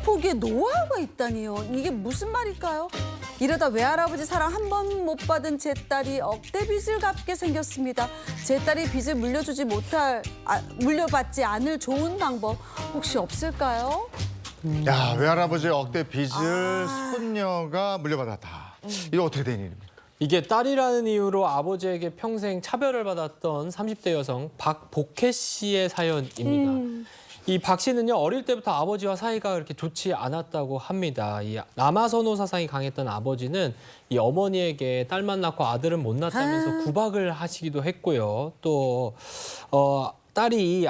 포기에 노하우가 있다니요. 이게 무슨 말일까요? 이러다 외할아버지 사랑 한 번 못 받은 제 딸이 억대 빚을 갚게 생겼습니다. 제 딸이 빚을 물려받지 않을 좋은 방법 혹시 없을까요? 야, 외할아버지의 억대 빚을 손녀가 물려받았다. 이거 어떻게 된 일입니까? 이게 딸이라는 이유로 아버지에게 평생 차별을 받았던 30대 여성 박복혜 씨의 사연입니다. 이 박 씨는요, 어릴 때부터 아버지와 사이가 그렇게 좋지 않았다고 합니다. 이 남아선호 사상이 강했던 아버지는 이 어머니에게 딸만 낳고 아들은 못 낳다면서 구박을 하시기도 했고요. 또 딸이 이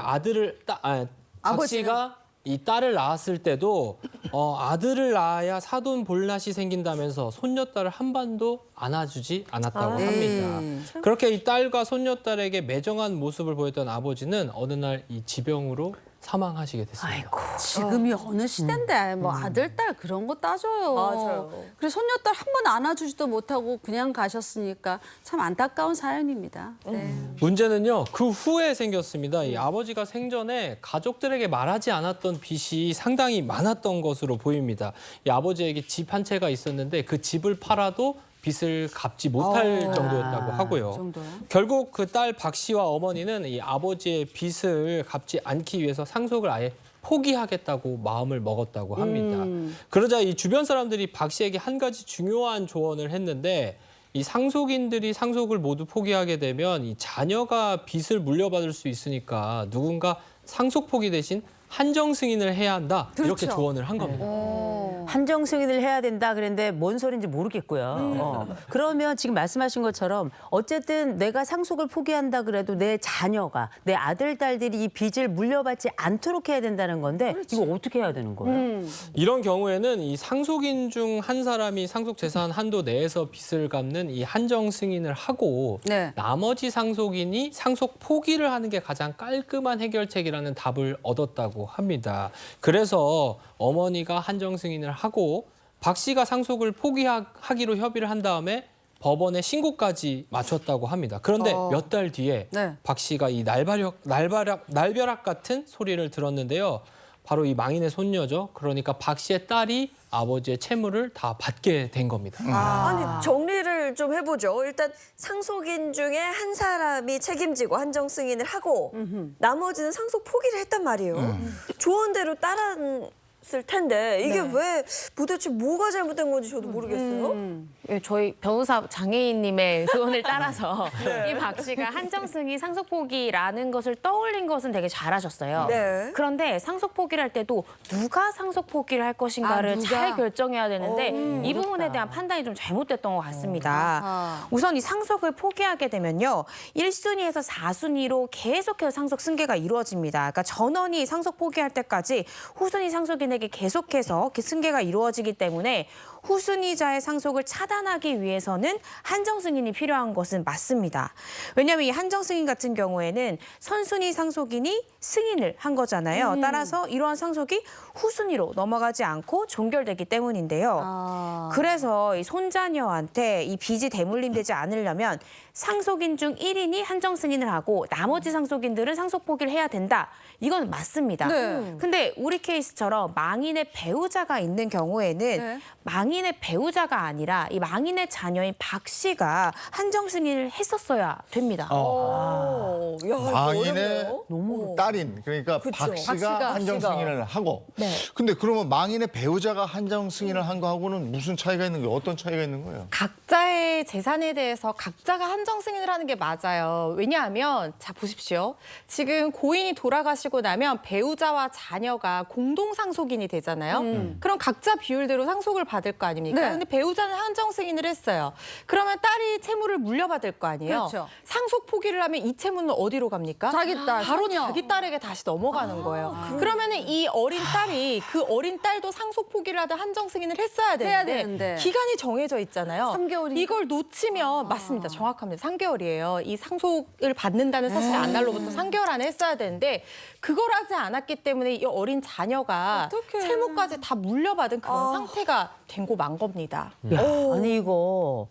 박 씨가 이 딸을 낳았을 때도 아들을 낳아야 사돈 볼낯이 생긴다면서 손녀딸을 한 번도 안아주지 않았다고 합니다. 그렇게 이 딸과 손녀딸에게 매정한 모습을 보였던 아버지는 어느 날 이 지병으로 사망하시게 됐습니다. 아이고, 지금이 어느 시대인데 뭐 아들, 딸 그런 거 따져요. 맞아요. 그래서 손녀딸 한 번 안아주지도 못하고 그냥 가셨으니까 참 안타까운 사연입니다. 네. 문제는요, 그 후에 생겼습니다. 이 아버지가 생전에 가족들에게 말하지 않았던 빚이 상당히 많았던 것으로 보입니다. 이 아버지에게 집 한 채가 있었는데 그 집을 팔아도 빚을 갚지 못할 정도였다고 하고요. 그 정도요? 결국 그 딸 박 씨와 어머니는 이 아버지의 빚을 갚지 않기 위해서 상속을 아예 포기하겠다고 마음을 먹었다고 합니다. 그러자 이 주변 사람들이 박 씨에게 한 가지 중요한 조언을 했는데, 이 상속인들이 상속을 모두 포기하게 되면 이 자녀가 빚을 물려받을 수 있으니까 누군가 상속 포기 대신 한정 승인을 해야 한다. 이렇게 그렇죠. 조언을 한 겁니다. 한정 승인을 해야 된다 그랬는데 뭔 소리인지 모르겠고요. 그러면 지금 말씀하신 것처럼 어쨌든 내가 상속을 포기한다 그래도 내 자녀가, 내 아들, 딸들이 이 빚을 물려받지 않도록 해야 된다는 건데 이거 어떻게 해야 되는 거예요? 이런 경우에는 이 상속인 중 한 사람이 상속 재산 한도 내에서 빚을 갚는 이 한정 승인을 하고 네. 나머지 상속인이 상속 포기를 하는 게 가장 깔끔한 해결책이라는 답을 얻었다고 합니다. 그래서 어머니가 한정 승인을 하고 박 씨가 상속을 포기하기로 협의를 한 다음에 법원에 신고까지 마쳤다고 합니다. 그런데 몇 달 뒤에 네. 박 씨가 이 날벼락 같은 소리를 들었는데요. 바로 이 망인의 손녀죠. 그러니까 박 씨의 딸이 아버지의 채무를 다 받게 된 겁니다. 아니 정리를 좀 해보죠. 일단 상속인 중에 한 사람이 책임지고 한정 승인을 하고 나머지는 상속 포기를 했단 말이에요. 조언대로 따랐을 텐데 이게 왜 도대체 뭐가 잘못된 건지 저도 모르겠어요. 예, 저희 변호사 장애인님의 조언을 따라서 이 박 씨가 한정승인 상속 포기라는 것을 떠올린 것은 되게 잘하셨어요. 네. 그런데 상속 포기를 할 때도 누가 상속 포기를 할 것인가를 누가? 잘 결정해야 되는데 이 부분에 대한 판단이 좀 잘못됐던 것 같습니다. 우선 이 상속을 포기하게 되면요. 1순위에서 4순위로 계속해서 상속 승계가 이루어집니다. 그러니까 전원이 상속 포기할 때까지 후순위 상속인에게 계속해서 승계가 이루어지기 때문에 후순위자의 상속을 차단하기 위해서는 한정 승인이 필요한 것은 맞습니다. 왜냐하면 이 한정 승인 같은 경우에는 선순위 상속인이 승인을 한 거잖아요. 따라서 이러한 상속이 후순위로 넘어가지 않고 종결되기 때문인데요. 그래서 이 손자녀한테 이 빚이 대물림되지 않으려면 상속인 중 1인이 한정 승인을 하고 나머지 상속인들은 상속 포기를 해야 된다. 이건 맞습니다. 네. 근데 우리 케이스처럼 망인의 배우자가 있는 경우에는 네. 망인의 배우자가 아니라 이 망인의 자녀인 박 씨가 한정 승인을 했었어야 됩니다. 야, 이거 망인의 어렵네요. 딸인, 그러니까 그쵸. 박 씨가 한정 승인을 하고. 네. 근데 그러면 망인의 배우자가 한정 승인을 한 거하고는 무슨 차이가 있는 거예요? 어떤 차이가 있는 거예요? 각자의 재산에 대해서 각자가 한정 승인을 하는 게 맞아요. 왜냐하면 자 보십시오. 지금 고인이 돌아가시고 나면 배우자와 자녀가 공동 상속인이 되잖아요. 그럼 각자 비율대로 상속을 받을 거 아닙니까? 네. 근데 배우자는 한정 승인을 했어요. 그러면 딸이 채무를 물려받을 거 아니에요. 그렇죠. 상속 포기를 하면 이 채무는 어디로 갑니까? 자기 딸, 바로 손녀. 자기 딸에게 다시 넘어가는 거예요. 그러면은 이 어린 딸이 그 어린 딸도 상속 포기를 하든 한정 승인을 했어야 해야 되는데, 되는데. 기간이 정해져 있잖아요. 3개월인가? 이걸 놓치면 맞습니다. 정확합니다. 3개월이에요. 이 상속을 받는다는 사실이 안 날로부터 3개월 안에 했어야 되는데 그걸 하지 않았기 때문에 이 어린 자녀가 어떡해. 채무까지 다 물려받은 그런 상태가 된 고 만 겁니다. 야, 아니 이거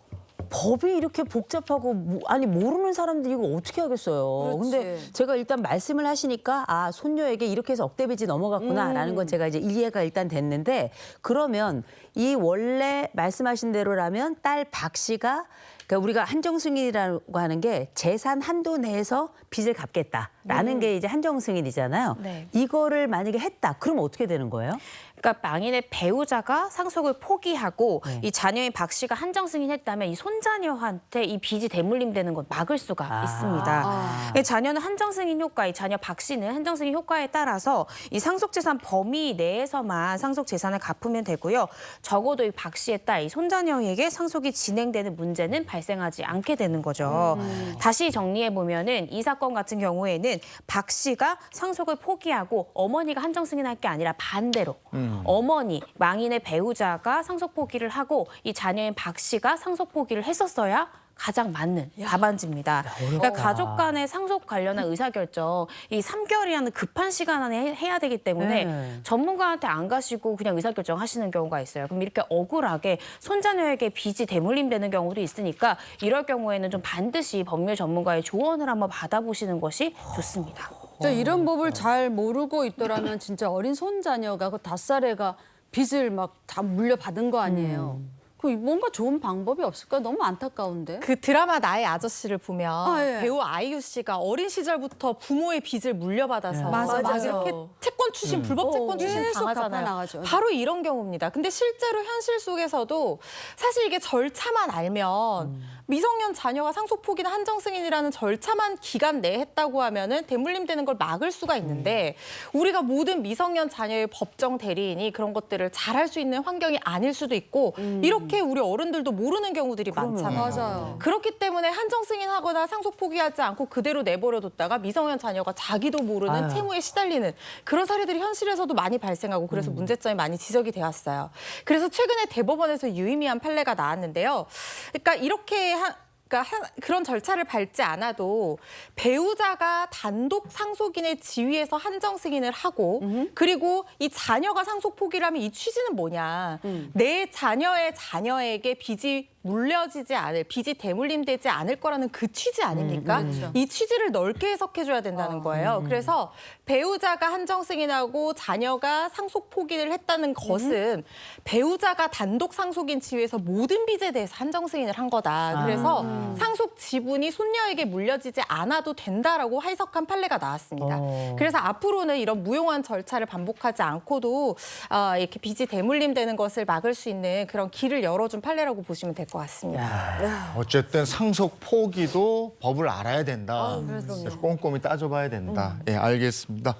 법이 이렇게 복잡하고 아니 모르는 사람들이 이거 어떻게 하겠어요. 그렇지. 근데 제가 일단 말씀을 하시니까 아 손녀에게 이렇게 해서 억대빚이 넘어갔구나라는 건 제가 이제 이해가 일단 됐는데 그러면 이 원래 말씀하신 대로라면 딸 박 씨가 그러니까 우리가 한정승인이라고 하는 게 재산 한도 내에서 빚을 갚겠다라는 게 이제 한정승인이잖아요. 네. 이거를 만약에 했다. 그럼 어떻게 되는 거예요? 그러니까 망인의 배우자가 상속을 포기하고 이 자녀인 박 씨가 한정 승인했다면 이 손자녀한테 이 빚이 대물림되는 건 막을 수가 있습니다. 이 자녀는 한정 승인 효과, 이 자녀 박 씨는 한정 승인 효과에 따라서 이 상속 재산 범위 내에서만 상속 재산을 갚으면 되고요. 적어도 이 박 씨의 딸, 이 손자녀에게 상속이 진행되는 문제는 발생하지 않게 되는 거죠. 다시 정리해 보면은 이 사건 같은 경우에는 박 씨가 상속을 포기하고 어머니가 한정 승인할 게 아니라 반대로. 어머니, 망인의 배우자가 상속 포기를 하고 이 자녀인 박 씨가 상속 포기를 했었어야 가장 맞는 답안지입니다. 그러니까 가족 간의 상속 관련한 의사결정 이 3개월이라는 급한 시간 안에 해야 되기 때문에 전문가한테 안 가시고 그냥 의사결정 하시는 경우가 있어요. 그럼 이렇게 억울하게 손자녀에게 빚이 대물림되는 경우도 있으니까 이럴 경우에는 좀 반드시 법률 전문가의 조언을 한번 받아보시는 것이 좋습니다. 저 이런 법을 잘 모르고 있더라면 진짜 어린 손자녀가 그 5살애가 빚을 막 다 물려받은 거 아니에요. 그 뭔가 좋은 방법이 없을까? 너무 안타까운데. 그 드라마 나의 아저씨를 보면 예. 배우 아이유 씨가 어린 시절부터 부모의 빚을 물려받아서 맞아요. 이렇게 채권 추심, 불법 채권 추심 계속 당하잖아요. 갚아나가죠. 바로 이런 경우입니다. 근데 실제로 현실 속에서도 사실 이게 절차만 알면 미성년 자녀가 상속 포기나 한정 승인이라는 절차만 기간 내에 했다고 하면은 대물림되는 걸 막을 수가 있는데 우리가 모든 미성년 자녀의 법정 대리인이 그런 것들을 잘할 수 있는 환경이 아닐 수도 있고 이렇게 우리 어른들도 모르는 경우들이 많잖아요. 맞아요. 그렇기 때문에 한정 승인하거나 상속 포기하지 않고 그대로 내버려뒀다가 미성년 자녀가 자기도 모르는 채무에 시달리는 그런 사례들이 현실에서도 많이 발생하고 그래서 문제점이 많이 지적이 되었어요. 그래서 최근에 대법원에서 유의미한 판례가 나왔는데요. 그러니까 이렇게 그런 절차를 밟지 않아도 배우자가 단독 상속인의 지위에서 한정 승인을 하고 그리고 이 자녀가 상속 포기를 하면 이 취지는 뭐냐. 내 자녀의 자녀에게 빚이 물려지지 않을, 빚이 대물림되지 않을 거라는 그 취지 아닙니까? 이 취지를 넓게 해석해줘야 된다는 거예요. 그래서 배우자가 한정 승인하고 자녀가 상속 포기를 했다는 것은 배우자가 단독 상속인 지위에서 모든 빚에 대해서 한정 승인을 한 거다. 그래서 상속 지분이 손녀에게 물려지지 않아도 된다라고 해석한 판례가 나왔습니다. 그래서 앞으로는 이런 무용한 절차를 반복하지 않고도 이렇게 빚이 대물림되는 것을 막을 수 있는 그런 길을 열어준 판례라고 보시면 될 것 같습니다. 어쨌든 상속 포기도 법을 알아야 된다. 그래서 꼼꼼히 따져봐야 된다. 예, 알겠습니다.